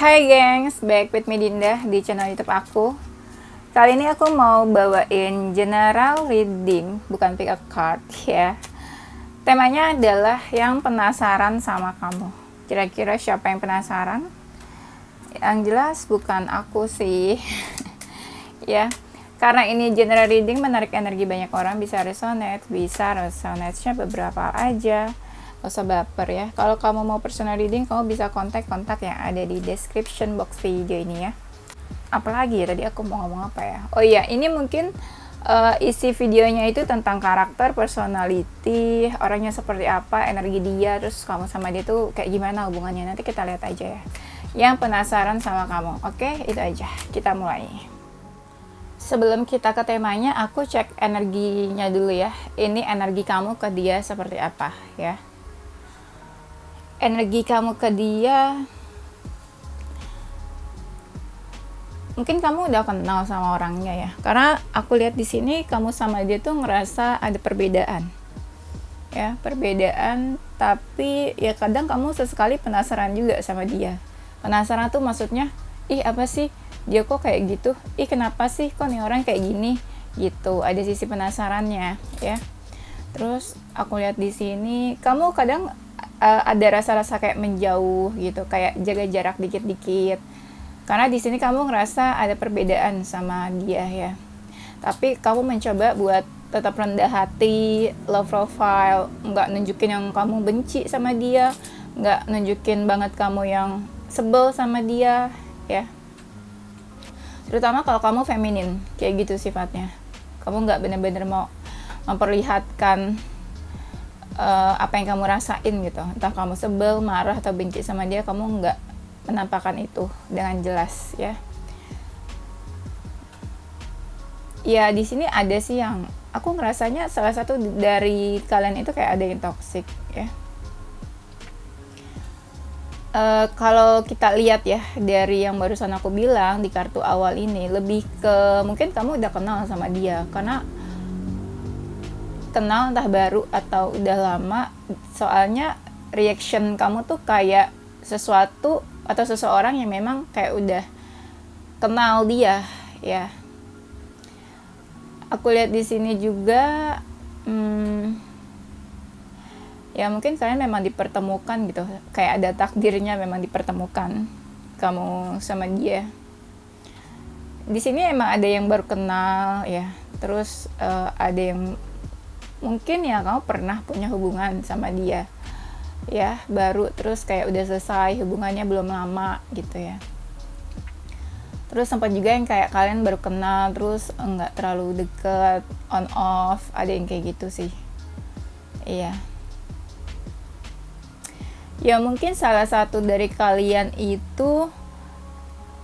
Hai gengs, back with me Dinda di channel YouTube aku. Kali ini aku mau bawain general reading, bukan pick a card ya. Temanya adalah yang penasaran sama kamu. Kira-kira siapa yang penasaran? Yang jelas bukan aku sih. Ya, karena ini general reading menarik energi banyak orang, bisa resonate-nya beberapa aja. Gak usah baper ya. Kalau kamu mau personal reading, kamu bisa kontak yang ada di description box video ini ya. Apalagi ya, tadi aku mau ngomong apa ya? Oh iya, ini mungkin isi videonya itu tentang karakter, personality, orangnya seperti apa, energi dia, terus kamu sama dia tuh kayak gimana hubungannya. Nanti kita lihat aja ya. Yang penasaran sama kamu. Oke, itu aja. Kita mulai. Sebelum kita ke temanya, aku cek energinya dulu ya. Ini energi kamu ke dia seperti apa ya. Energi kamu ke dia, mungkin kamu udah kenal sama orangnya ya, karena aku lihat di sini kamu sama dia tuh ngerasa ada perbedaan ya, tapi ya kadang kamu sesekali penasaran juga sama dia. Penasaran tuh maksudnya, ih apa sih dia kok kayak gitu, ih kenapa sih kok nih orang kayak gini gitu, ada sisi penasarannya ya. Terus aku lihat di sini kamu kadang ada rasa-rasa kayak menjauh gitu, kayak jaga jarak dikit-dikit. Karena di sini kamu ngerasa ada perbedaan sama dia ya. Tapi kamu mencoba buat tetap rendah hati, low profile, nggak nunjukin yang kamu benci sama dia, nggak nunjukin banget kamu yang sebel sama dia ya. Terutama kalau kamu feminin, kayak gitu sifatnya. Kamu nggak bener-bener mau memperlihatkan apa yang kamu rasain gitu, entah kamu sebel, marah atau benci sama dia, kamu nggak menampakkan itu dengan jelas ya. Ya di sini ada sih yang aku ngerasanya salah satu dari kalian itu kayak ada yang toxic ya. Kalau kita lihat ya dari yang barusan aku bilang di kartu awal ini, lebih ke mungkin kamu udah kenal sama dia, karena kenal entah baru atau udah lama, soalnya reaction kamu tuh kayak sesuatu atau seseorang yang memang kayak udah kenal dia ya. Aku lihat di sini juga ya mungkin kalian memang dipertemukan gitu, kayak ada takdirnya memang dipertemukan kamu sama dia. Di sini emang ada yang baru kenal ya, terus ada yang mungkin ya kamu pernah punya hubungan sama dia ya, baru terus kayak udah selesai hubungannya belum lama gitu ya. Terus sempat juga yang kayak kalian baru kenal terus nggak terlalu deket, on off, ada yang kayak gitu sih. Iya ya, mungkin salah satu dari kalian itu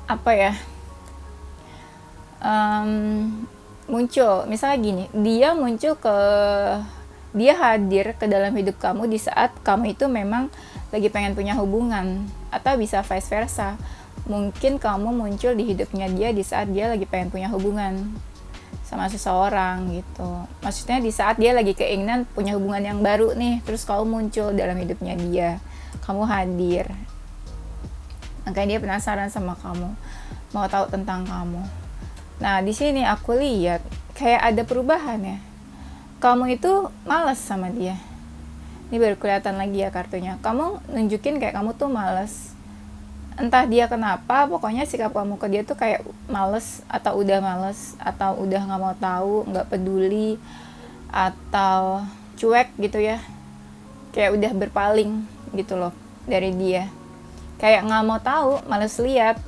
apa ya, muncul, misalnya gini, dia hadir ke dalam hidup kamu di saat kamu itu memang lagi pengen punya hubungan, atau bisa vice versa, mungkin kamu muncul di hidupnya dia di saat dia lagi pengen punya hubungan sama seseorang gitu. Maksudnya di saat dia lagi keinginan punya hubungan yang baru nih, terus kamu muncul dalam hidupnya dia, kamu hadir, makanya dia penasaran sama kamu, mau tahu tentang kamu. Nah di sini aku lihat kayak ada perubahan ya. Kamu itu malas sama dia. Ini baru kelihatan lagi ya kartunya. Kamu nunjukin kayak kamu tuh malas. Entah dia kenapa, pokoknya sikap kamu ke dia tuh kayak malas, atau udah malas, atau udah nggak mau tahu, nggak peduli, atau cuek gitu ya. Kayak udah berpaling gitu loh dari dia. Kayak nggak mau tahu, malas lihat,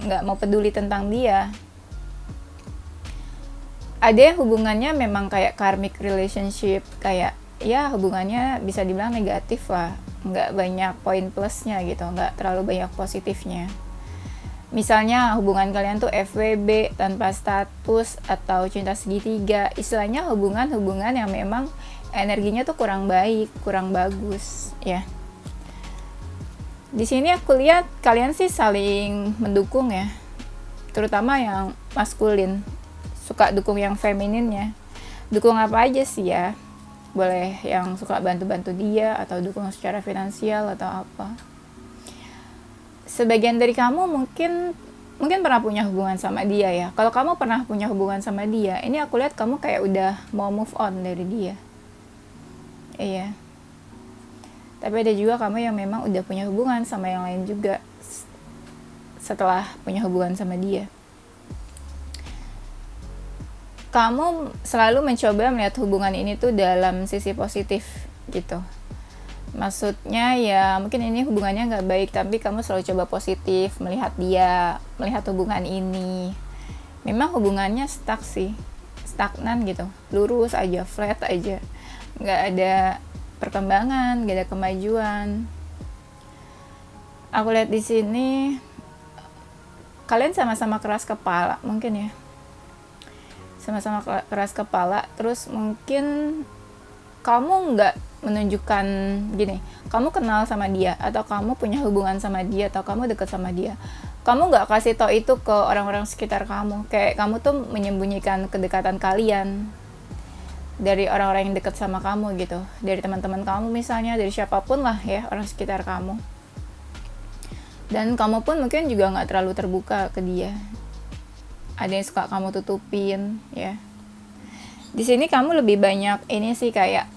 nggak mau peduli tentang dia. Ada yang hubungannya memang kayak karmic relationship, kayak ya hubungannya bisa dibilang negatif lah, nggak banyak poin plusnya gitu, nggak terlalu banyak positifnya. Misalnya hubungan kalian tuh FWB, tanpa status, atau cinta segitiga, istilahnya hubungan yang memang energinya tuh kurang baik, kurang bagus ya. Di sini aku lihat kalian sih saling mendukung ya, terutama yang maskulin suka dukung yang femininnya. Dukung apa aja sih ya, boleh yang suka bantu-bantu dia, atau dukung secara finansial atau apa. sebagian dari kamu mungkin pernah punya hubungan sama dia ya. Kalau kamu pernah punya hubungan sama dia, ini aku lihat kamu kayak udah mau move on dari dia. Iya. Tapi ada juga kamu yang memang udah punya hubungan sama yang lain juga setelah punya hubungan sama dia. Kamu selalu mencoba melihat hubungan ini tuh dalam sisi positif gitu. Maksudnya ya mungkin ini hubungannya nggak baik, tapi kamu selalu coba positif melihat dia, melihat hubungan ini. Memang hubungannya stuck sih, stagnan gitu, lurus aja, flat aja, nggak ada perkembangan, nggak ada kemajuan. Aku lihat di sini kalian sama-sama keras kepala mungkin ya, sama-sama keras kepala. Terus mungkin kamu nggak menunjukkan gini, kamu kenal sama dia atau kamu punya hubungan sama dia atau kamu dekat sama dia, kamu nggak kasih tau itu ke orang-orang sekitar kamu. Kayak kamu tuh menyembunyikan kedekatan kalian dari orang-orang yang dekat sama kamu gitu, dari teman-teman kamu misalnya, dari siapapun lah ya, orang sekitar kamu. Dan kamu pun mungkin juga nggak terlalu terbuka ke dia, ada yang suka kamu tutupin ya. Di sini kamu lebih banyak ini sih, kayak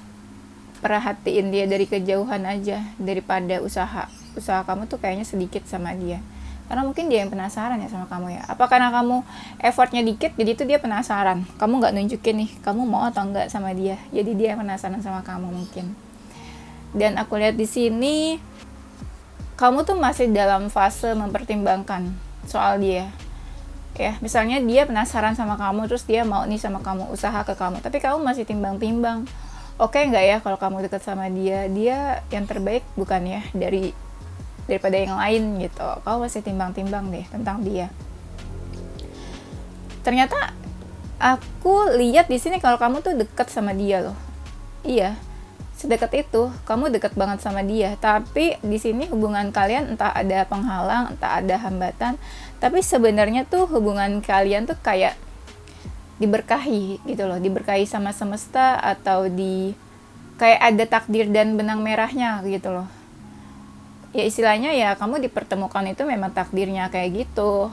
perhatiin dia dari kejauhan aja daripada usaha kamu tuh kayaknya sedikit sama dia. Karena mungkin dia yang penasaran ya sama kamu ya. Apa karena kamu effortnya dikit, jadi tuh dia penasaran. Kamu nggak nunjukin nih, kamu mau atau enggak sama dia. Jadi dia penasaran sama kamu mungkin. Dan aku lihat di sini, kamu tuh masih dalam fase mempertimbangkan soal dia. Ya, misalnya dia penasaran sama kamu, terus dia mau nih sama kamu, usaha ke kamu. Tapi kamu masih timbang-timbang. Oke nggak ya kalau kamu dekat sama dia yang terbaik bukan ya daripada yang lain gitu. Kamu masih timbang-timbang deh tentang dia. Ternyata aku lihat di sini kalau kamu tuh dekat sama dia loh. Iya, sedekat itu, kamu dekat banget sama dia. Tapi di sini hubungan kalian entah ada penghalang, entah ada hambatan. Tapi sebenarnya tuh hubungan kalian tuh kayak diberkahi gitu loh, diberkahi sama semesta, atau kayak ada takdir dan benang merahnya gitu loh. Ya istilahnya ya kamu dipertemukan itu memang takdirnya kayak gitu.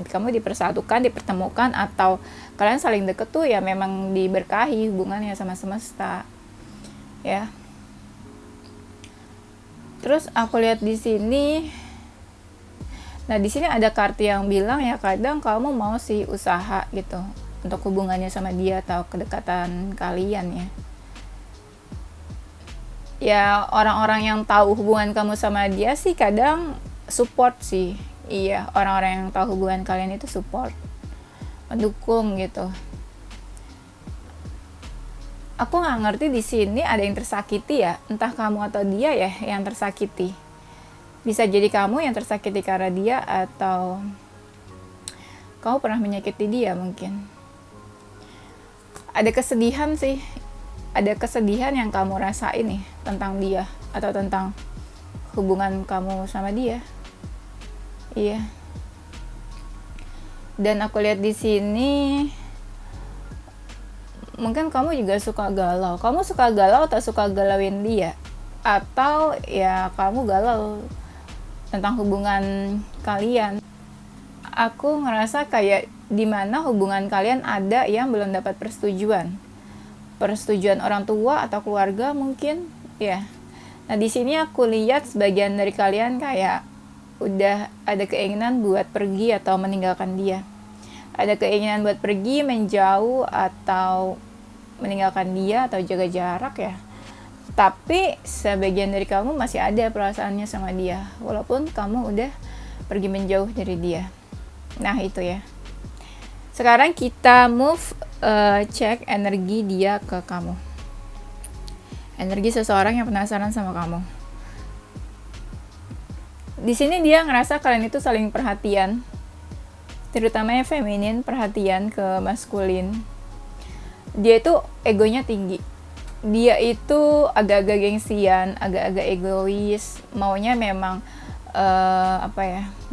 Kamu dipersatukan, dipertemukan, atau kalian saling deket tuh ya memang diberkahi hubungannya sama semesta ya. Terus aku lihat di sini, nah di sini ada kartu yang bilang ya kadang kamu mau sih usaha gitu untuk hubungannya sama dia atau kedekatan kalian ya. Ya orang-orang yang tahu hubungan kamu sama dia sih kadang support sih. Iya, orang-orang yang tahu hubungan kalian itu support, mendukung gitu. Aku nggak ngerti di sini ada yang tersakiti ya, entah kamu atau dia ya yang tersakiti. Bisa jadi kamu yang tersakiti karena dia, atau kamu pernah menyakiti dia mungkin. Ada kesedihan sih, ada kesedihan yang kamu rasain nih tentang dia atau tentang hubungan kamu sama dia. Iya. Dan aku lihat di sini mungkin kamu juga suka galau. Kamu suka galau atau suka galauin dia? Atau ya kamu galau tentang hubungan kalian. Aku ngerasa kayak dimana hubungan kalian ada yang belum dapat persetujuan orang tua atau keluarga mungkin ya. Nah di sini aku lihat sebagian dari kalian kayak udah ada keinginan buat pergi atau meninggalkan dia, ada keinginan buat pergi, menjauh, atau meninggalkan dia atau jaga jarak ya. Tapi sebagian dari kamu masih ada perasaannya sama dia walaupun kamu udah pergi menjauh dari dia. Nah itu ya. Sekarang kita cek energi dia ke kamu. Energi seseorang yang penasaran sama kamu. Di sini dia ngerasa kalian itu saling perhatian, terutama yang feminin, perhatian ke maskulin. Dia itu egonya tinggi. Dia itu agak-agak gengsian, agak-agak egois, maunya memang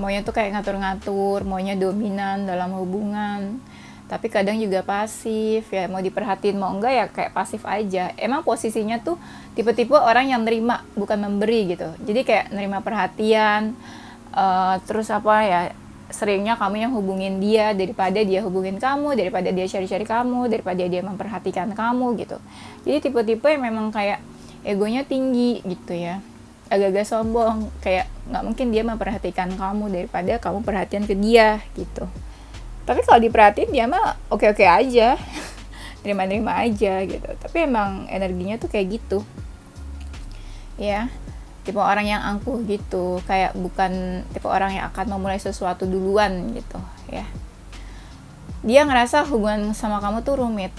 maunya tuh kayak ngatur-ngatur, maunya dominan dalam hubungan. Tapi kadang juga pasif ya, mau diperhatiin mau enggak ya kayak pasif aja. Emang posisinya tuh tipe-tipe orang yang nerima bukan memberi gitu. Jadi kayak nerima perhatian, Terus apa ya, seringnya kamu yang hubungin dia daripada dia hubungin kamu, daripada dia cari-cari kamu, daripada dia memperhatikan kamu gitu. Jadi tipe-tipe yang memang kayak egonya tinggi gitu ya, agak-agak sombong, kayak nggak mungkin dia memperhatikan kamu daripada kamu perhatian ke dia gitu. Tapi kalau diperhatiin dia mah oke-oke aja, terima-terima aja gitu. Tapi emang energinya tuh kayak gitu ya, tipe orang yang angkuh gitu, kayak bukan tipe orang yang akan memulai sesuatu duluan gitu ya. Dia ngerasa hubungan sama kamu tuh rumit,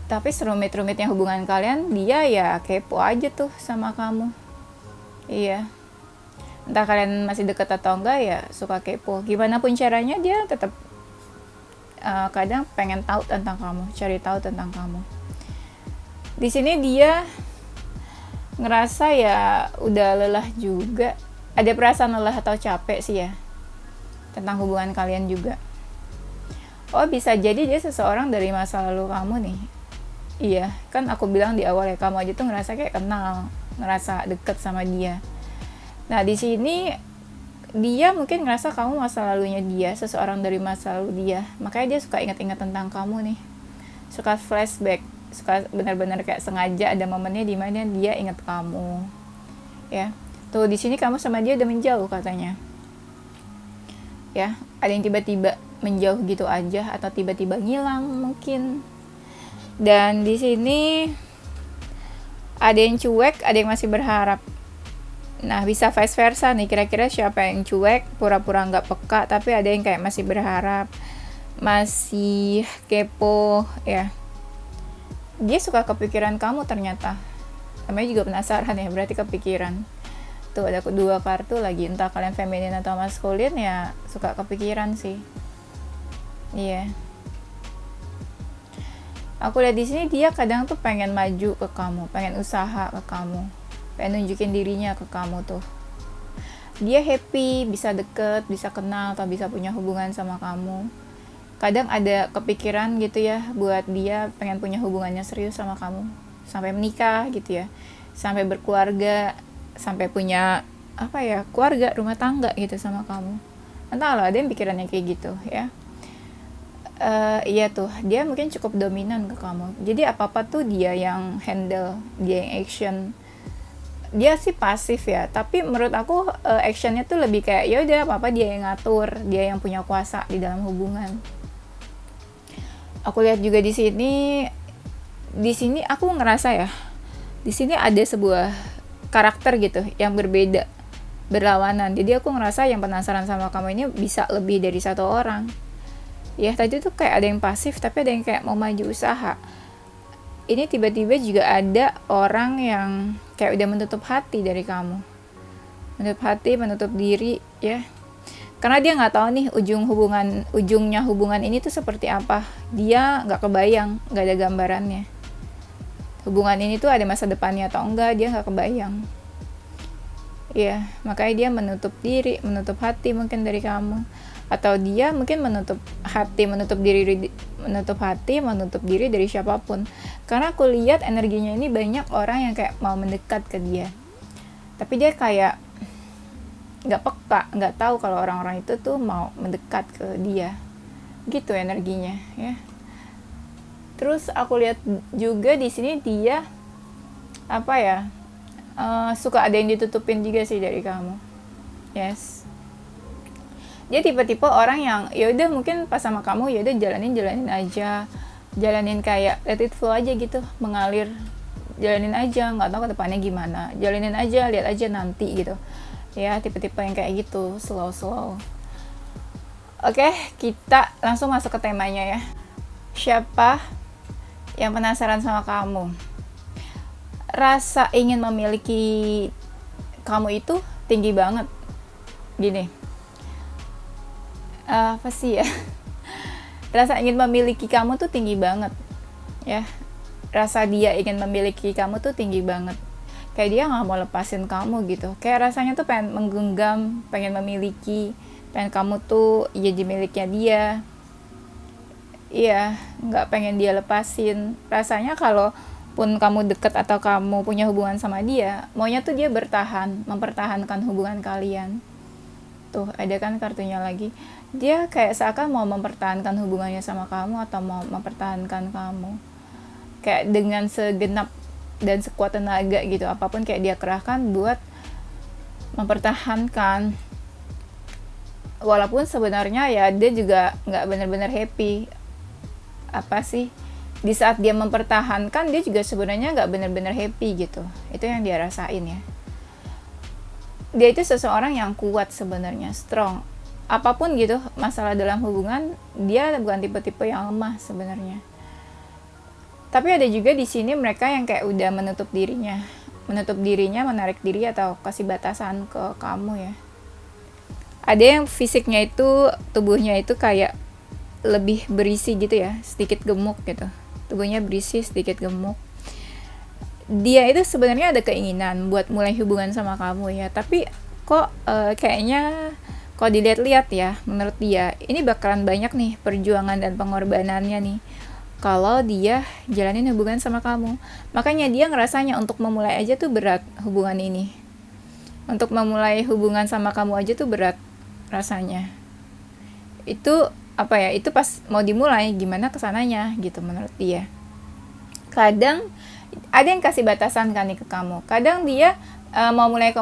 tapi serumit-rumitnya hubungan kalian, dia ya kepo aja tuh sama kamu. Iya, entah kalian masih deket atau enggak ya suka kepo, gimana pun caranya dia tetap kadang pengen tahu tentang kamu, cari tahu tentang kamu. Di sini dia ngerasa ya udah lelah juga, ada perasaan lelah atau capek sih ya tentang hubungan kalian juga. Oh, bisa jadi dia seseorang dari masa lalu kamu nih. Iya, kan aku bilang di awal ya, kamu aja tuh ngerasa kayak kenal, ngerasa deket sama dia. Nah, di sini dia mungkin ngerasa kamu masa lalunya dia, seseorang dari masa lalu dia. Makanya dia suka ingat-ingat tentang kamu nih. Suka flashback, suka benar-benar kayak sengaja ada momennya di mana dia ingat kamu. Ya. Tuh di sini kamu sama dia udah menjauh katanya. Ya, ada yang tiba-tiba menjauh gitu aja atau tiba-tiba ngilang mungkin. Dan di sini ada yang cuek, ada yang masih berharap. Nah, bisa vice versa nih, kira-kira siapa yang cuek, pura-pura nggak peka, tapi ada yang kayak masih berharap, masih kepo ya. Dia suka kepikiran kamu ternyata. Namanya juga penasaran ya, berarti kepikiran. Tuh ada dua kartu lagi, entah kalian feminin atau maskulin ya, suka kepikiran sih. Iya. Aku lihat di sini dia kadang tuh pengen maju ke kamu, pengen usaha ke kamu, pengen nunjukin dirinya ke kamu tuh. Dia happy, bisa deket, bisa kenal, atau bisa punya hubungan sama kamu. Kadang ada kepikiran gitu ya, buat dia pengen punya hubungannya serius sama kamu, sampai menikah gitu ya, sampai berkeluarga, sampai punya apa ya, keluarga, rumah tangga gitu sama kamu. Entahlah, ada yang pikirannya kayak gitu ya. Iya tuh, dia mungkin cukup dominan ke kamu. Jadi apa-apa tuh dia yang handle, dia yang action. Dia sih pasif ya, tapi menurut aku actionnya tuh lebih kayak ya udah apa-apa dia yang ngatur, dia yang punya kuasa di dalam hubungan. Aku lihat juga di sini aku ngerasa ya, di sini ada sebuah karakter gitu yang berbeda, berlawanan. Jadi aku ngerasa yang penasaran sama kamu ini bisa lebih dari satu orang. Ya tadi tuh kayak ada yang pasif, tapi ada yang kayak mau maju usaha. Ini tiba-tiba juga ada orang yang kayak udah menutup hati dari kamu, menutup hati, menutup diri ya, karena dia nggak tahu nih ujungnya hubungan ini tuh seperti apa. Dia nggak kebayang, nggak ada gambarannya hubungan ini tuh ada masa depannya atau enggak, dia nggak kebayang ya. Makanya dia menutup diri, menutup hati mungkin dari kamu, atau dia mungkin menutup hati, menutup diri dari siapapun. Karena aku lihat energinya ini banyak orang yang kayak mau mendekat ke dia, tapi dia kayak nggak peka, nggak tahu kalau orang-orang itu tuh mau mendekat ke dia gitu energinya ya. Terus aku lihat juga di sini dia apa ya, suka ada yang ditutupin juga sih dari kamu. Yes, dia tipe-tipe orang yang ya udah mungkin pas sama kamu ya udah jalanin aja, jalanin kayak let it flow aja gitu, mengalir, jalanin aja, nggak tahu ke depannya gimana, jalanin aja, lihat aja nanti gitu ya. Tipe-tipe yang kayak gitu, slow. Oke, kita langsung masuk ke temanya ya. Siapa yang penasaran sama kamu? Rasa ingin memiliki kamu itu tinggi banget. Gini, apa sih ya? Rasa ingin memiliki kamu tuh tinggi banget ya. Rasa dia ingin memiliki kamu tuh tinggi banget. Kayak dia nggak mau lepasin kamu gitu. Kayak rasanya tuh pengen menggenggam, pengen memiliki, pengen kamu tuh jadi miliknya dia. Iya, nggak pengen dia lepasin. Rasanya kalau pun kamu deket atau kamu punya hubungan sama dia, maunya tuh dia bertahan, mempertahankan hubungan kalian. tuh ada kan kartunya lagi, dia kayak seakan mau mempertahankan hubungannya sama kamu atau mau mempertahankan kamu kayak dengan segenap dan sekuat tenaga gitu, apapun kayak dia kerahkan buat mempertahankan, walaupun sebenarnya ya dia juga nggak benar-benar happy. Apa sih, di saat dia mempertahankan dia juga sebenarnya nggak benar-benar happy gitu, itu yang dia rasain ya. Dia itu seseorang yang kuat sebenarnya, strong, apapun gitu masalah dalam hubungan, dia bukan tipe-tipe yang lemah sebenarnya. Tapi ada juga di sini mereka yang kayak udah menutup dirinya, menarik diri atau kasih batasan ke kamu ya. Ada yang fisiknya itu, tubuhnya itu kayak lebih berisi gitu ya, sedikit gemuk gitu, tubuhnya berisi sedikit gemuk. Dia itu sebenarnya ada keinginan buat mulai hubungan sama kamu ya, tapi kok kayaknya kalau dilihat-lihat ya, menurut dia ini bakalan banyak nih perjuangan dan pengorbanannya nih kalau dia jalanin hubungan sama kamu. Makanya dia ngerasanya untuk memulai aja tuh berat hubungan ini, untuk memulai hubungan sama kamu aja tuh berat rasanya. Itu apa ya, itu pas mau dimulai gimana kesananya gitu menurut dia. Kadang ada yang kasih batasan kan nih ke kamu, kadang dia mau mulai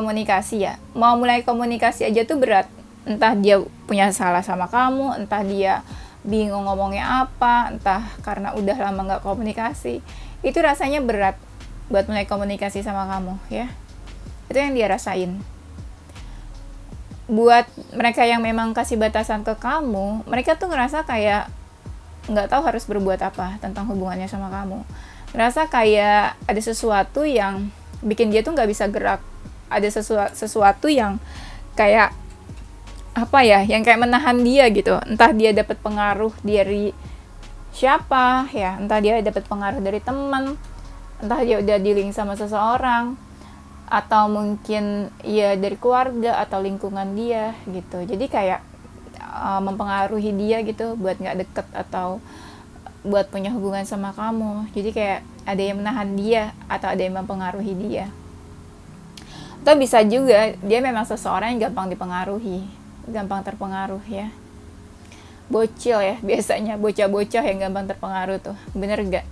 komunikasi aja tuh berat, entah dia punya salah sama kamu, entah dia bingung ngomongnya apa, entah karena udah lama nggak komunikasi, itu rasanya berat buat mulai komunikasi sama kamu ya. Itu yang dia rasain. Buat mereka yang memang kasih batasan ke kamu, mereka tuh ngerasa kayak nggak tahu harus berbuat apa tentang hubungannya sama kamu. Ngerasa kayak ada sesuatu yang bikin dia tuh nggak bisa gerak. Ada sesuatu yang kayak apa ya, yang kayak menahan dia gitu. Entah dia dapat pengaruh dari siapa ya, entah dia dapat pengaruh dari teman, entah dia udah dealing sama seseorang, atau mungkin ya dari keluarga atau lingkungan dia gitu. Jadi kayak mempengaruhi dia gitu buat nggak deket atau buat punya hubungan sama kamu. Jadi kayak ada yang menahan dia atau ada yang mempengaruhi dia. Atau bisa juga dia memang seseorang yang gampang dipengaruhi, gampang terpengaruh ya. Bocil ya, biasanya bocah-bocah yang gampang terpengaruh tuh. Bener gak?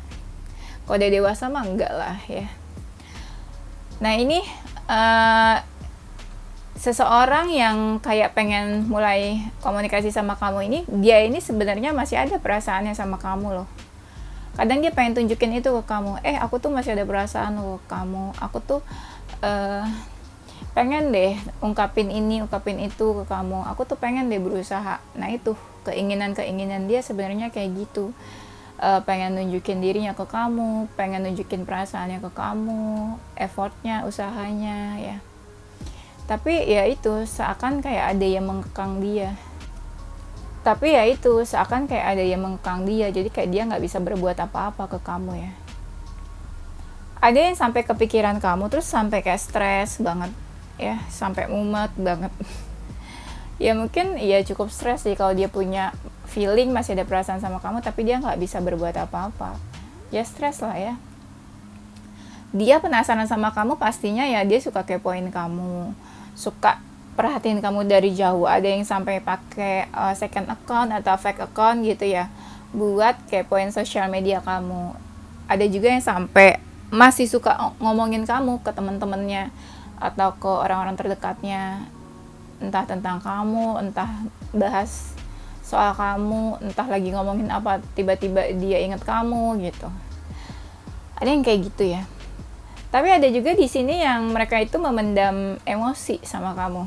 Kalau udah dewasa mah enggak lah ya. Nah ini seseorang yang kayak pengen mulai komunikasi sama kamu ini, dia ini sebenarnya masih ada perasaannya sama kamu loh. Kadang dia pengen tunjukin itu ke kamu, aku tuh masih ada perasaan loh ke kamu, aku tuh pengen deh ungkapin ini, ungkapin itu ke kamu, aku tuh pengen deh berusaha. Nah itu keinginan dia sebenarnya kayak gitu. Pengen nunjukin dirinya ke kamu, pengen nunjukin perasaannya ke kamu, effortnya, usahanya ya. Tapi ya itu seakan kayak ada yang mengekang dia. Jadi kayak dia nggak bisa berbuat apa-apa ke kamu ya. Ada yang sampai kepikiran kamu, terus sampai kayak stres banget ya, sampai mumet banget. Ya mungkin ya cukup stres sih kalau dia punya feeling masih ada perasaan sama kamu tapi dia nggak bisa berbuat apa-apa. Ya stres lah ya. Dia penasaran sama kamu pastinya ya, dia suka kepoin kamu, suka perhatiin kamu dari jauh. Ada yang sampai pakai second account atau fake account gitu ya buat kepoin sosial media kamu. Ada juga yang sampai masih suka ngomongin kamu ke teman-temannya atau ke orang-orang terdekatnya, entah tentang kamu, entah bahas soal kamu, entah lagi ngomongin apa, tiba-tiba dia inget kamu gitu. Ada yang kayak gitu ya. Tapi ada juga di sini yang mereka itu memendam emosi sama kamu.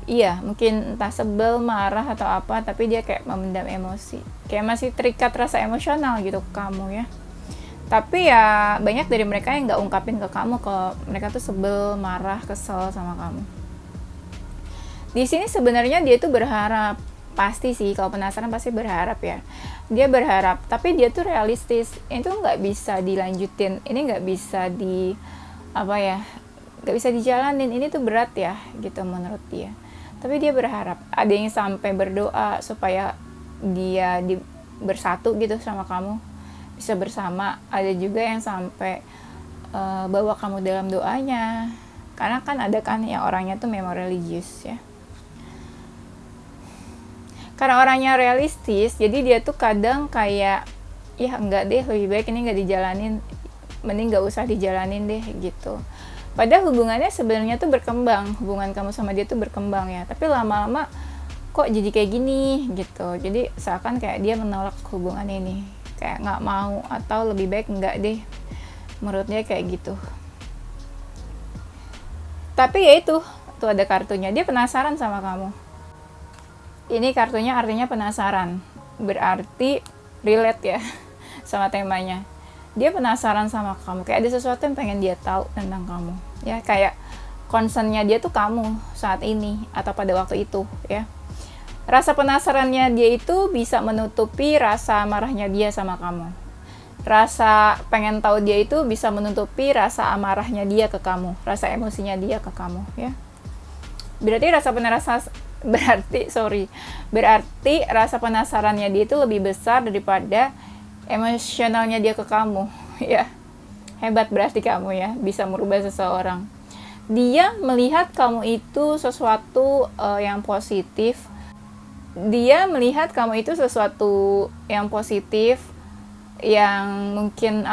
Iya, mungkin entah sebel, marah atau apa, tapi dia kayak memendam emosi. Kayak masih terikat rasa emosional gitu ke kamu ya. Tapi ya banyak dari mereka yang gak ungkapin ke kamu kalau mereka tuh sebel, marah, kesel sama kamu. Di sini sebenarnya dia tuh berharap, pasti sih kalau penasaran pasti berharap ya. Dia berharap, tapi dia tuh realistis. Itu nggak bisa dilanjutin, ini nggak bisa nggak bisa dijalanin. Ini tuh berat ya, gitu menurut dia. Tapi dia berharap. Ada yang sampai berdoa supaya dia bersatu gitu sama kamu, bisa bersama. Ada juga yang sampai bawa kamu dalam doanya. Karena kan ada kan yang orangnya tuh memang religius ya. Karena orangnya realistis, jadi dia tuh kadang kayak, ya enggak deh, lebih baik ini nggak dijalanin, mending nggak usah dijalanin deh gitu. Padahal hubungannya sebenarnya tuh berkembang, hubungan kamu sama dia tuh berkembang ya, tapi lama-lama kok jadi kayak gini gitu. Jadi seakan kayak dia menolak hubungan ini, kayak nggak mau, atau lebih baik nggak deh, menurut dia kayak gitu. Tapi ya itu, tuh ada kartunya, dia penasaran sama kamu. Ini kartunya artinya penasaran, berarti relate ya sama temanya. Dia penasaran sama kamu, kayak ada sesuatu yang pengen dia tahu tentang kamu ya, kayak concernnya dia tuh kamu saat ini atau pada waktu itu ya. Rasa penasarannya dia itu bisa menutupi rasa marahnya dia sama kamu. Rasa pengen tahu dia itu bisa menutupi rasa amarahnya dia ke kamu, rasa emosinya dia ke kamu ya. Berarti rasa penasarannya dia itu lebih besar daripada emosionalnya dia ke kamu ya. Hebat berarti kamu ya, bisa merubah seseorang. Dia melihat kamu itu sesuatu yang positif. Dia melihat kamu itu sesuatu yang positif, yang mungkin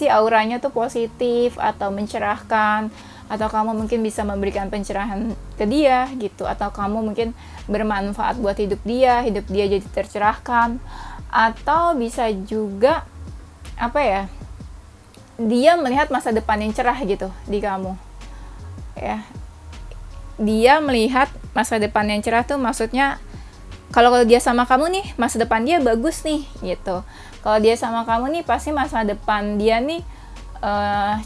auranya tuh positif atau mencerahkan, atau kamu mungkin bisa memberikan pencerahan ke dia gitu, atau kamu mungkin bermanfaat buat hidup dia jadi tercerahkan, atau bisa juga dia melihat masa depan yang cerah gitu di kamu ya. Dia melihat masa depan yang cerah tuh maksudnya kalau dia sama kamu nih, masa depan dia bagus nih gitu. Kalau dia sama kamu nih, pasti masa depan dia nih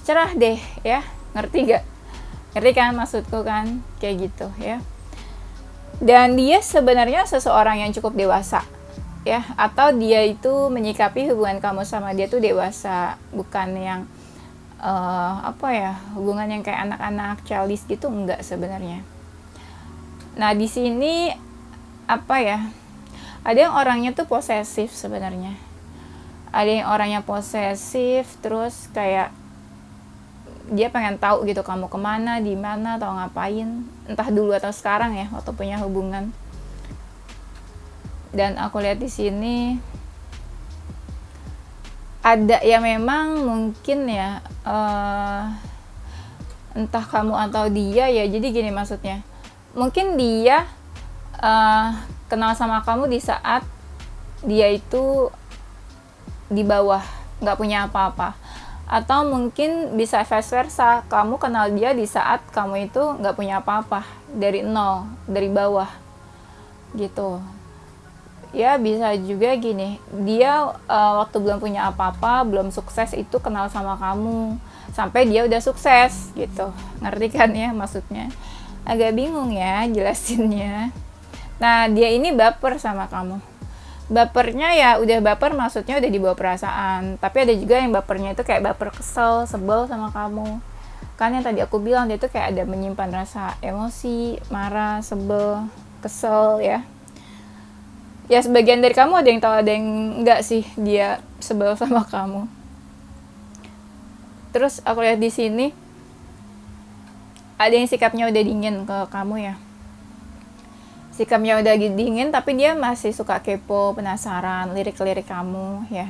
cerah deh ya. Ngerti gak? Ngerti kan maksudku kan? Kayak gitu ya. Dan dia sebenarnya seseorang yang cukup dewasa ya, atau dia itu menyikapi hubungan kamu sama dia tuh dewasa, bukan yang hubungan yang kayak anak-anak childish gitu, enggak sebenarnya. Nah di sini ada yang orangnya tuh posesif sebenarnya. Ada yang orangnya posesif, terus kayak dia pengen tahu gitu kamu kemana, di mana, atau ngapain, entah dulu atau sekarang ya waktu punya hubungan. Dan aku lihat di sini ada yang memang mungkin ya entah kamu atau dia ya. Jadi gini maksudnya, mungkin dia kenal sama kamu di saat dia itu di bawah, nggak punya apa-apa. Atau mungkin bisa vice versa, kamu kenal dia di saat kamu itu nggak punya apa-apa, dari nol, dari bawah gitu ya. Bisa juga gini, dia waktu belum punya apa-apa, belum sukses, itu kenal sama kamu sampai dia udah sukses gitu. Ngerti kan ya maksudnya? Agak bingung ya jelasinnya. Nah dia ini baper sama kamu. Bapernya ya udah baper, maksudnya udah dibawa perasaan. Tapi ada juga yang bapernya itu kayak baper kesel, sebel sama kamu. Kan yang tadi aku bilang, dia tuh kayak ada menyimpan rasa emosi, marah, sebel, kesel ya. Ya sebagian dari kamu ada yang tahu, ada yang enggak sih dia sebel sama kamu. Terus aku lihat di sini ada yang sikapnya udah dingin ke kamu ya. Sikapnya udah dingin, tapi dia masih suka kepo, penasaran, lirik-lirik kamu ya.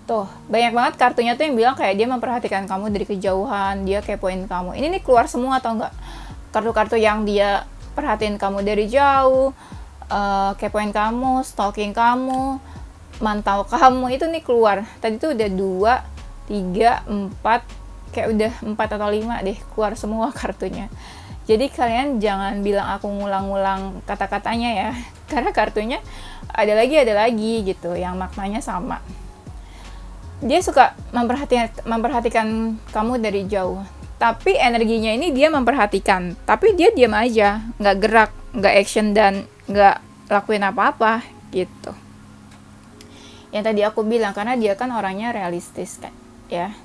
Tuh, banyak banget kartunya tuh yang bilang kayak dia memperhatikan kamu dari kejauhan, dia kepoin kamu. Ini nih keluar semua atau enggak? Kartu-kartu yang dia perhatiin kamu dari jauh, kepoin kamu, stalking kamu, mantau kamu, itu nih keluar. Tadi tuh udah 2, 3, 4, kayak udah 4 atau 5 deh, keluar semua kartunya. Jadi kalian jangan bilang aku ngulang-ngulang kata-katanya ya, karena kartunya ada lagi gitu yang maknanya sama. Dia suka memperhatikan kamu dari jauh, tapi energinya ini dia memperhatikan, tapi dia diam aja, nggak gerak, nggak action, dan nggak lakuin apa-apa gitu. Yang tadi aku bilang, karena dia kan orangnya realistis kan ya.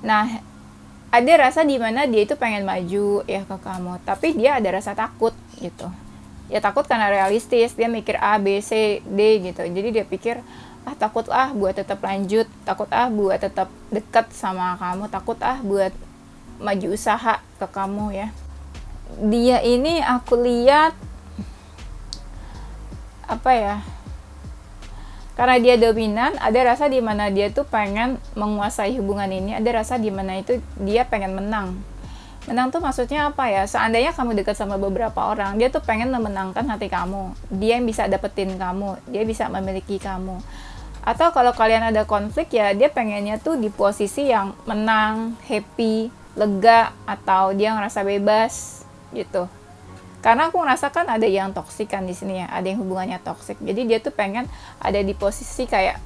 Nah ada rasa dimana dia itu pengen maju ya ke kamu, tapi dia ada rasa takut gitu ya. Takut karena realistis, dia mikir A, B, C, D gitu. Jadi dia pikir takut buat tetap lanjut, takut buat tetap dekat sama kamu, takut buat maju usaha ke kamu ya. Dia ini aku lihat apa ya, karena dia dominan, ada rasa di mana dia tuh pengen menguasai hubungan ini, ada rasa di mana itu dia pengen menang. Menang tuh maksudnya apa ya? Seandainya kamu dekat sama beberapa orang, dia tuh pengen memenangkan hati kamu. Dia yang bisa dapetin kamu, dia bisa memiliki kamu. Atau kalau kalian ada konflik ya, dia pengennya tuh di posisi yang menang, happy, lega, atau dia ngerasa bebas gitu. Karena aku ngerasa kan ada yang toksik kan di sini ya, ada yang hubungannya toksik. Jadi dia tuh pengen ada di posisi kayak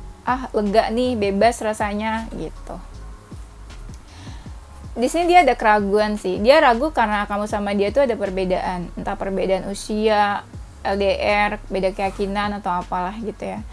lega nih, bebas rasanya gitu. Di sini dia ada keraguan sih. Dia ragu karena kamu sama dia tuh ada perbedaan, entah perbedaan usia, LDR, beda keyakinan atau apalah gitu ya.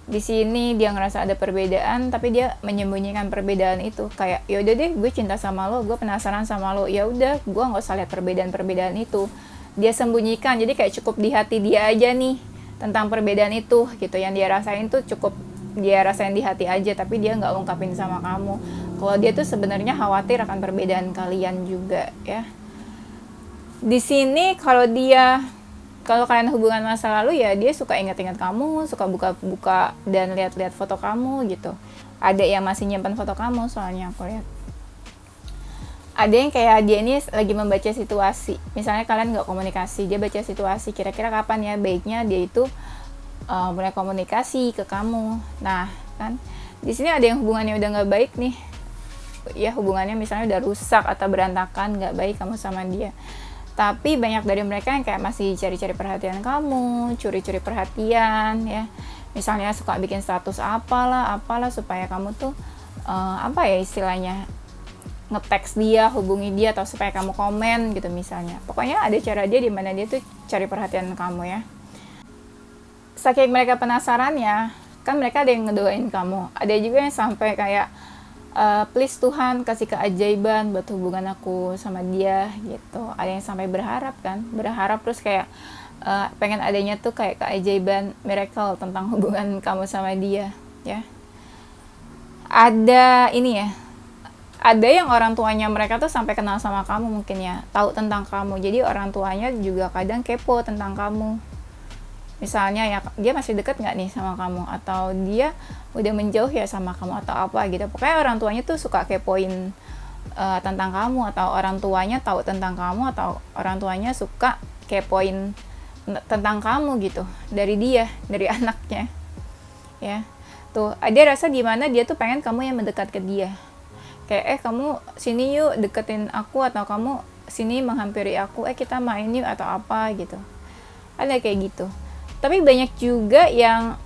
Di sini dia ngerasa ada perbedaan, tapi dia menyembunyikan perbedaan itu. Kayak yaudah deh, gue cinta sama lo, gue penasaran sama lo. Ya udah, gue nggak usah lihat perbedaan-perbedaan itu. Dia sembunyikan. Jadi kayak cukup di hati dia aja nih tentang perbedaan itu gitu. Yang dia rasain tuh cukup dia rasain di hati aja, tapi dia nggak ungkapin sama kamu. Kalau dia tuh sebenarnya khawatir akan perbedaan kalian juga ya. Di sini kalau kalian hubungan masa lalu ya, dia suka ingat-ingat kamu, suka buka-buka dan lihat-lihat foto kamu gitu. Ada yang masih nyimpan foto kamu soalnya aku lihat. Ada yang kayak dia ini lagi membaca situasi. Misalnya kalian nggak komunikasi, dia baca situasi. Kira-kira kapan ya baiknya dia itu mulai komunikasi ke kamu. Nah kan di sini ada yang hubungannya udah nggak baik nih ya, hubungannya misalnya udah rusak atau berantakan, nggak baik kamu sama dia. Tapi banyak dari mereka yang kayak masih cari-cari perhatian kamu, curi-curi perhatian ya, misalnya suka bikin status apalah supaya kamu tuh apa ya istilahnya, nge-text dia, hubungi dia, atau supaya kamu komen gitu misalnya. Pokoknya ada cara dia di mana dia tuh cari perhatian kamu ya. Saking mereka penasarannya, kan mereka ada yang ngedoain kamu. Ada juga yang sampai kayak please Tuhan kasih keajaiban buat hubungan aku sama dia gitu. Ada yang sampai berharap kan, berharap terus kayak pengen adanya tuh kayak keajaiban, miracle tentang hubungan kamu sama dia ya. Ada ini ya, ada yang orang tuanya mereka tuh sampai kenal sama kamu mungkin ya, tahu tentang kamu. Jadi orang tuanya juga kadang kepo tentang kamu. Misalnya ya, dia masih deket nggak nih sama kamu, atau dia udah menjauh ya sama kamu atau apa gitu. Pokoknya orang tuanya tuh suka kepoin tentang kamu, atau orang tuanya tahu tentang kamu, atau orang tuanya suka kepoin tentang kamu gitu dari dia, dari anaknya ya. Tuh ada rasa gimana dia tuh pengen kamu yang mendekat ke dia, kayak kamu sini yuk deketin aku, atau kamu sini menghampiri aku, kita main yuk atau apa gitu. Ada kayak gitu. Tapi banyak juga yang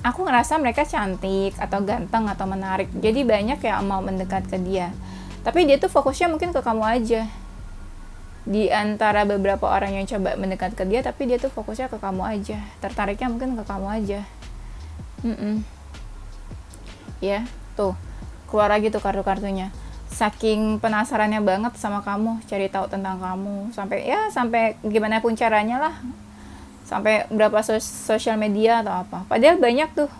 aku ngerasa mereka cantik atau ganteng atau menarik, jadi banyak yang mau mendekat ke dia. Tapi dia tuh fokusnya mungkin ke kamu aja. Di antara beberapa orang yang coba mendekat ke dia, tapi dia tuh fokusnya ke kamu aja, tertariknya mungkin ke kamu aja. Ya, tuh keluar lagi tuh kartu-kartunya. Saking penasarannya banget sama kamu, cari tahu tentang kamu, sampai gimana pun caranya lah, sampai berapa sosial media atau apa. Padahal banyak tuh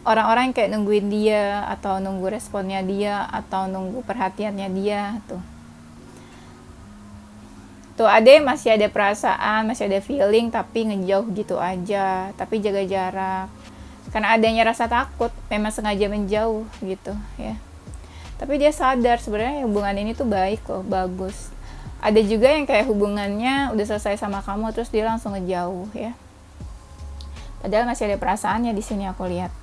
orang-orang yang kayak nungguin dia, atau nunggu responnya dia, atau nunggu perhatiannya dia tuh. Tuh ada yang masih ada perasaan, masih ada feeling, tapi ngejauh gitu aja, tapi jaga jarak. Karena adanya rasa takut, memang sengaja menjauh gitu ya. Tapi dia sadar sebenarnya hubungan ini tuh baik loh, bagus. Ada juga yang kayak hubungannya udah selesai sama kamu, terus dia langsung ngejauh ya. Padahal masih ada perasaannya di sini aku lihat.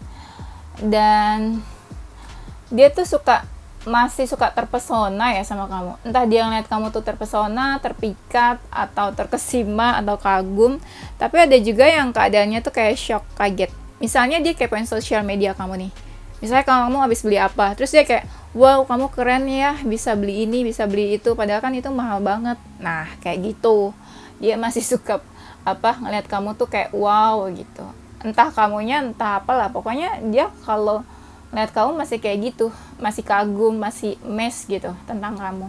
Dan dia tuh masih suka terpesona ya sama kamu. Entah dia ngeliat kamu tuh terpesona, terpikat, atau terkesima, atau kagum. Tapi ada juga yang keadaannya tuh kayak shock, kaget. Misalnya dia kepoin sosial media kamu nih. Misalnya kamu habis beli apa, terus dia kayak, wow kamu keren ya, bisa beli ini, bisa beli itu, padahal kan itu mahal banget. Nah kayak gitu, dia masih suka ngeliat kamu tuh kayak wow gitu. Entah kamunya, entah apalah, pokoknya dia kalau ngeliat kamu masih kayak gitu, masih kagum, masih mes gitu tentang kamu.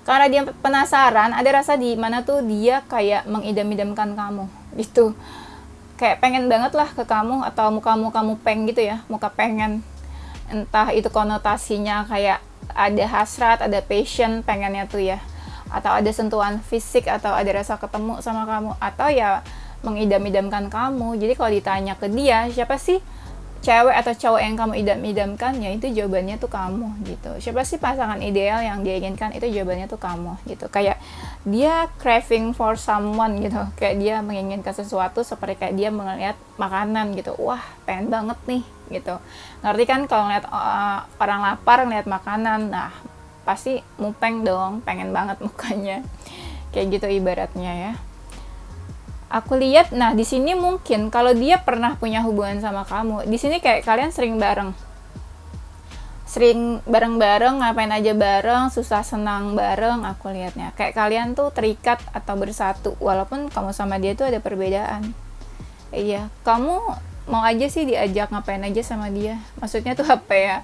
Karena dia penasaran, ada rasa di mana tuh dia kayak mengidam-idamkan kamu gitu. Kayak pengen banget lah ke kamu, atau muka peng gitu ya, muka pengen. Entah itu konotasinya kayak ada hasrat, ada passion pengennya tuh ya, atau ada sentuhan fisik, atau ada rasa ketemu sama kamu, atau ya mengidam-idamkan kamu. Jadi kalau ditanya ke dia, siapa sih cewek atau cowok yang kamu idam-idamkan, ya itu jawabannya tuh kamu gitu. Siapa sih pasangan ideal yang dia inginkan, itu jawabannya tuh kamu gitu. Kayak dia craving for someone gitu, kayak dia menginginkan sesuatu seperti kayak dia melihat makanan gitu, wah pengen banget nih gitu. Ngerti kan kalau ngeliat orang lapar ngeliat makanan, nah pasti mupeng dong, pengen banget mukanya, kayak gitu ibaratnya ya. Aku lihat, nah di sini mungkin kalau dia pernah punya hubungan sama kamu, di sini kayak kalian sering bareng-bareng, ngapain aja bareng, susah senang bareng. Aku lihatnya kayak kalian tuh terikat atau bersatu, walaupun kamu sama dia tuh ada perbedaan. Iya, kamu mau aja sih diajak ngapain aja sama dia. Maksudnya tuh apa ya?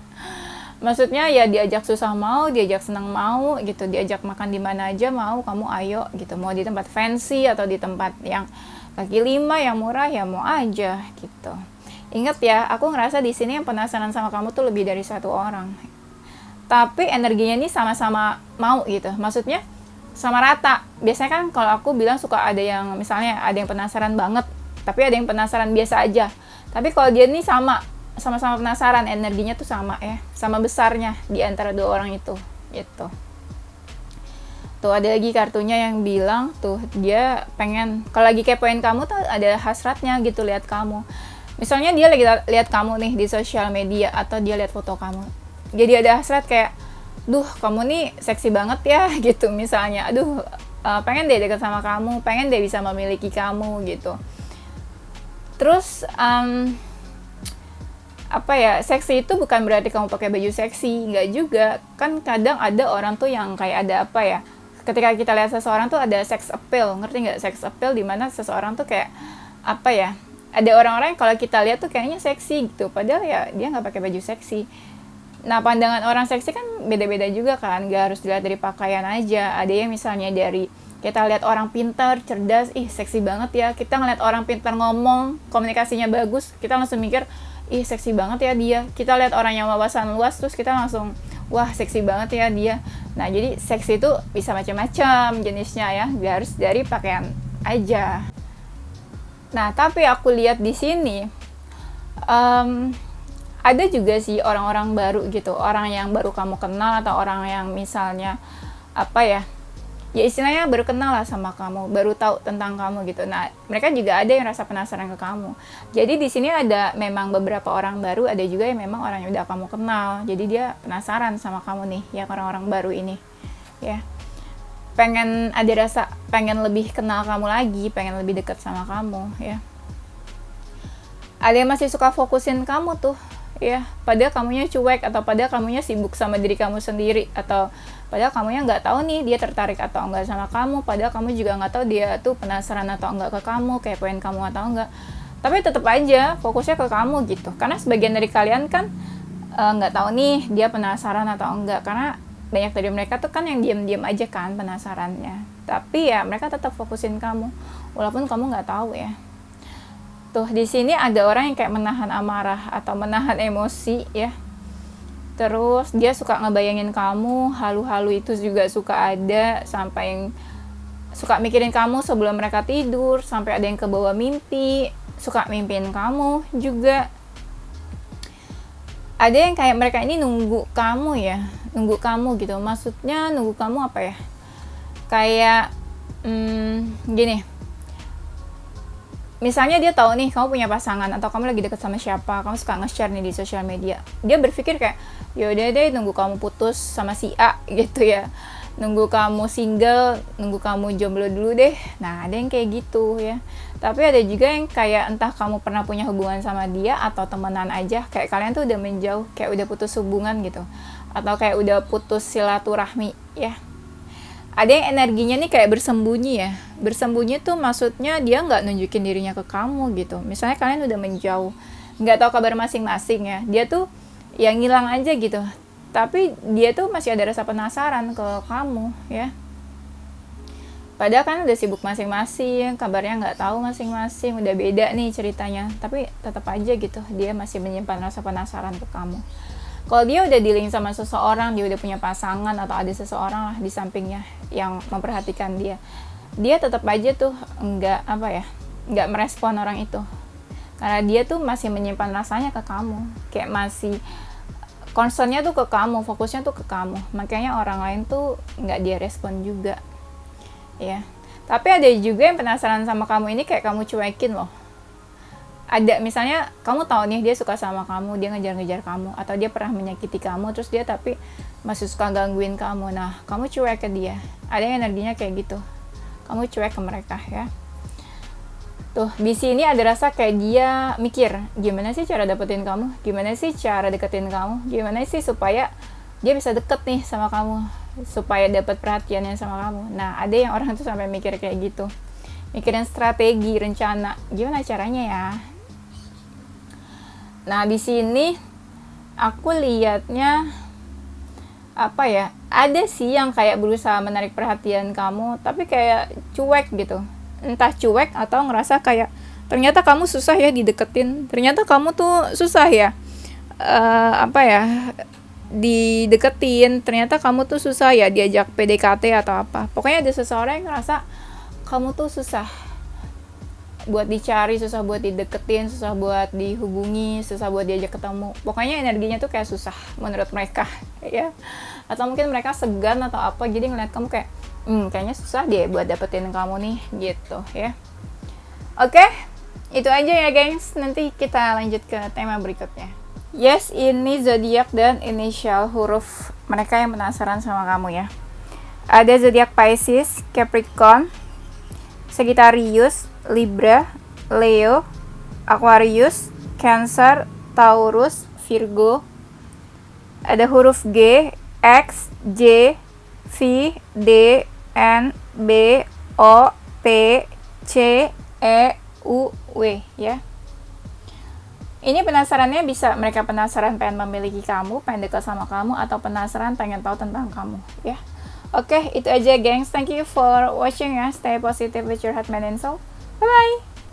Maksudnya ya diajak susah mau, diajak senang mau gitu, diajak makan di mana aja mau, kamu ayo gitu. Mau di tempat fancy atau di tempat yang kaki lima yang murah ya mau aja gitu. Ingat ya, aku ngerasa di sini yang penasaran sama kamu tuh lebih dari satu orang. Tapi energinya ini sama-sama mau gitu. Maksudnya sama rata. Biasanya kan kalau aku bilang suka ada yang misalnya ada yang penasaran banget, tapi ada yang penasaran biasa aja. Tapi kalau dia ini sama-sama penasaran, energinya tuh sama ya, sama besarnya di antara dua orang itu gitu. Tuh ada lagi kartunya yang bilang tuh dia pengen, kalau lagi kepoin kamu tuh ada hasratnya gitu lihat kamu. Misalnya dia lagi lihat kamu nih di sosial media atau dia lihat foto kamu, jadi ada hasrat kayak, duh kamu nih seksi banget ya gitu misalnya, aduh pengen deh deket sama kamu, pengen deh bisa memiliki kamu gitu. Terus apa ya, seksi itu bukan berarti kamu pakai baju seksi, nggak juga. Kan kadang ada orang tuh yang kayak ada apa ya, ketika kita lihat seseorang tuh ada sex appeal, ngerti nggak? Sex appeal dimana seseorang tuh kayak apa ya, ada orang-orang yang kalau kita lihat tuh kayaknya seksi gitu, padahal ya dia nggak pakai baju seksi. Nah pandangan orang seksi kan beda-beda juga kan, nggak harus dilihat dari pakaian aja. Ada yang misalnya dari kita lihat orang pintar, cerdas, ih seksi banget ya. Kita ngeliat orang pintar ngomong, komunikasinya bagus, kita langsung mikir, ih seksi banget ya dia. Kita lihat orang yang wawasan luas, terus kita langsung, wah seksi banget ya dia. Nah jadi seksi itu bisa macam-macam jenisnya ya, gak harus dari pakaian aja. Nah tapi aku lihat di sini ada juga sih orang-orang baru gitu, orang yang baru kamu kenal atau orang yang misalnya apa ya, ya istilahnya baru kenal lah sama kamu, baru tahu tentang kamu gitu. Nah mereka juga ada yang rasa penasaran ke kamu. Jadi di sini ada memang beberapa orang baru, ada juga yang memang orang yang udah kamu kenal, jadi dia penasaran sama kamu nih ya, orang-orang baru ini ya, pengen ada rasa pengen lebih kenal kamu lagi, pengen lebih dekat sama kamu ya. Ada yang masih suka fokusin kamu tuh ya, padahal kamunya cuek, atau padahal kamunya sibuk sama diri kamu sendiri, atau padahal kamunya nggak tahu nih dia tertarik atau enggak sama kamu, padahal kamu juga nggak tahu dia tuh penasaran atau enggak ke kamu, kepoin kamu atau enggak, tapi tetap aja fokusnya ke kamu gitu. Karena sebagian dari kalian kan nggak tahu nih dia penasaran atau enggak, karena banyak dari mereka tuh kan yang diam-diam aja kan penasarannya, tapi ya mereka tetap fokusin kamu walaupun kamu nggak tahu ya. Tuh di sini ada orang yang kayak menahan amarah atau menahan emosi ya. Terus dia suka ngebayangin kamu, halu-halu itu juga suka ada, sampai yang suka mikirin kamu sebelum mereka tidur, sampai ada yang kebawa mimpi, suka mimpiin kamu juga. Ada yang kayak mereka ini nunggu kamu ya, nunggu kamu gitu. Maksudnya nunggu kamu apa ya? Kayak gini. Misalnya dia tahu nih kamu punya pasangan atau kamu lagi deket sama siapa, kamu suka nge-share nih di sosial media. Dia berpikir kayak, yaudah deh nunggu kamu putus sama si A gitu ya. Nunggu kamu single, nunggu kamu jomblo dulu deh. Nah ada yang kayak gitu ya. Tapi ada juga yang kayak entah kamu pernah punya hubungan sama dia atau temenan aja, kayak kalian tuh udah menjauh, kayak udah putus hubungan gitu. Atau kayak udah putus silaturahmi ya. Ada yang energinya nih kayak bersembunyi ya. Bersembunyi tuh maksudnya dia nggak nunjukin dirinya ke kamu gitu. Misalnya kalian udah menjauh, nggak tahu kabar masing-masing ya. Dia tuh yang ngilang aja gitu. Tapi dia tuh masih ada rasa penasaran ke kamu ya. Padahal kan udah sibuk masing-masing, kabarnya nggak tahu masing-masing, udah beda nih ceritanya. Tapi tetap aja gitu, dia masih menyimpan rasa penasaran ke kamu. Kalau dia udah dealing sama seseorang, dia udah punya pasangan atau ada seseorang lah di sampingnya yang memperhatikan dia, dia tetap aja tuh nggak apa ya, nggak merespon orang itu, karena dia tuh masih menyimpan rasanya ke kamu, kayak masih concernnya tuh ke kamu, fokusnya tuh ke kamu, makanya orang lain tuh nggak dia respon juga ya. Tapi ada juga yang penasaran sama kamu ini, kayak kamu cuekin loh. Ada misalnya kamu tahu nih dia suka sama kamu, dia ngejar-ngejar kamu, atau dia pernah menyakiti kamu, terus dia tapi masih suka gangguin kamu, nah kamu cuek ke dia. Ada yang energinya kayak gitu, kamu cuek ke mereka ya. Tuh di sini ada rasa kayak dia mikir gimana sih cara dapetin kamu, gimana sih cara deketin kamu, gimana sih supaya dia bisa deket nih sama kamu, supaya dapat perhatiannya sama kamu. Nah ada yang orang tuh sampai mikir kayak gitu, mikirin strategi, rencana, gimana caranya ya. Nah di sini aku lihatnya apa ya, ada sih yang kayak berusaha menarik perhatian kamu tapi kayak cuek gitu, entah cuek atau ngerasa kayak ternyata kamu susah ya dideketin, ternyata kamu tuh susah ya apa ya dideketin, ternyata kamu tuh susah ya diajak PDKT atau apa. Pokoknya ada seseorang yang ngerasa kamu tuh susah buat dicari, susah buat dideketin, susah buat dihubungi, susah buat diajak ketemu. Pokoknya energinya tuh kayak susah menurut mereka ya. Atau mungkin mereka segan atau apa, jadi ngeliat kamu kayak kayaknya susah deh buat dapetin kamu nih gitu ya. Oke, itu aja ya gengs. Nanti kita lanjut ke tema berikutnya. Yes, ini zodiak dan inisial huruf mereka yang penasaran sama kamu ya. Ada zodiak Pisces, Capricorn, Sagittarius, Libra, Leo, Aquarius, Cancer, Taurus, Virgo. Ada huruf G, X, J, V, D, N, B, O, P, C, E, U, W ya. Ini penasarannya bisa mereka penasaran pengen memiliki kamu, pengen dekat sama kamu, atau penasaran pengen tahu tentang kamu ya. Oke, itu aja gengs. Thank you for watching ya. Stay positive with your heart, mind and soul. Bye bye.